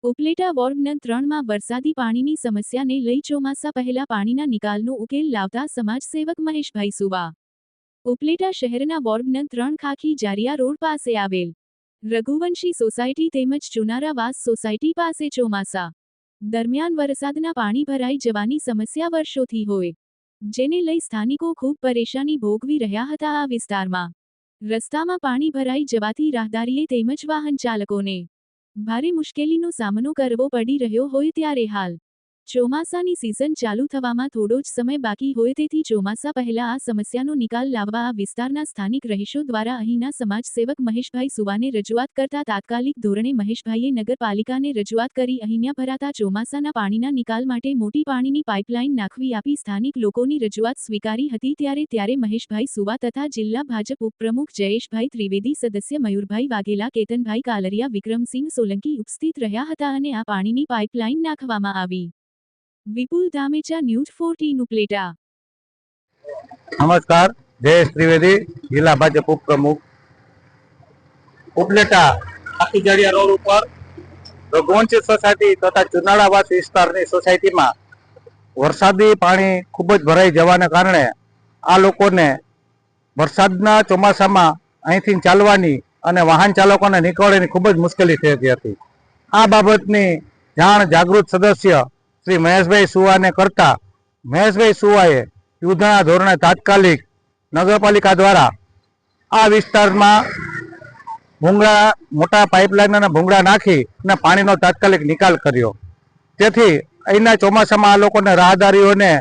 Upleta ward નં 3 માં વરસાદી પાણીની સમસ્યાને લઈ ચોમાસા પહેલા પાણીના નિકાલનો ઉકેલ લાવતા સમાજસેવક મહેશભાઈ સુવા ઉપલેટા શહેરના વોર્ડ નં 3 ખાખી જારિયા રોડ પાસે આવેલ રઘુવંશી સોસાયટી તેમજ ચુનારાવાસ સોસાયટી પાસે ચોમાસા દરમિયાન વરસાદના પાણી ભરાઈ જવાની સમસ્યા વર્ષોથી હોય, જેને લઈ સ્થાનિકો ખૂબ પરેશાની ભોગવી રહ્યા હતા। આ વિસ્તારમાં રસ્તામાં પાણી ભરાઈ જવાથી રાહદારીએ તેમજ વાહન ચાલકોને ભારે મુશ્કેલીનો સામનો કરવો પડી રહ્યો હોય, ત્યારે હાલ ચોમાસાની સિઝન ચાલુ થવામાં થોડો જ સમય બાકી હોય, તેથી ચોમાસા પહેલા આ સમસ્યાનો નિકાલ લાવવા આ વિસ્તારના સ્થાનિક રહીશો દ્વારા અહીંના સમાજસેવક મહેશભાઈ સુવાને રજૂઆત કરતા તાત્કાલિક ધોરણે મહેશભાઈએ નગરપાલિકાને રજૂઆત કરી અહીંયા ભરાતા ચોમાસાના પાણીના નિકાલ માટે મોટી પાણીની પાઇપલાઇન નાખવી આપી સ્થાનિક લોકોની રજૂઆત સ્વીકારી હતી। ત્યારે મહેશભાઈ સુવા તથા જિલ્લા ભાજપ ઉપપ્રમુખ જયેશભાઈ ત્રિવેદી, સદસ્ય મયુરભાઈ વાઘેલા, કેતનભાઈ કાલરિયા, વિક્રમસિંહ સોલંકી ઉપસ્થિત રહ્યા હતા અને આ પાણીની પાઇપલાઇન નાખવામાં આવી। વિપુલ ધામેચા, ન્યૂઝ 14 ઉપલેટા। नमस्कार, जयेश त्रिवेदी, जिला भाजप उपप्रमुख। उपलेटा खाखीजारिया रोड पर रघुवंशी सोसायटी तथा चुनारावास विस्तारनी सोसायटी में वरसादी पाणी खूब ज भराई जवाने कारणे आ लोकोने वरसादना ચોમાસામાં અહીંથી ચાલવાની અને વાહન ચાલકોને નીકળવાની ખૂબ જ મુશ્કેલી થતી હતી। આ બાબતની જાણ જાગૃત સદસ્ય श्री महेशभाई सुवा ने करता महेशभाई सुवाए युद्धना धोरणे तात्कालिक नगरपालिका द्वारा आ विस्तार में भूंगड़ा मोटा पाइपलाइन ने भूंगड़ा नाखी ने पानी तात्कालिक निकाल कर्यो। तेथी अहींना ચોમાસામાં आ लोकोने राहदारीओने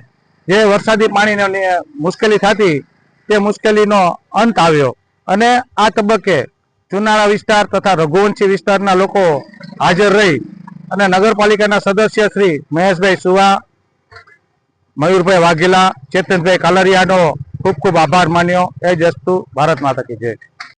जे वरसादी पाणी मुश्केली थती ते मुश्केलीनो अंत आव्यो अने आ तबक्के चुनारा विस्तार तथा रघुवंशी विस्तारना लोको हाजर रही અને નગરપાલિકાના સદસ્ય શ્રી મહેશભાઈ સુવા, મયુરભાઈ વાઘેલા, ચેતનભાઈ કાલરિયાનો ખૂબ ખૂબ આભાર માન્યો। એ જ અસ્તુ, ભારત માતા કી જય।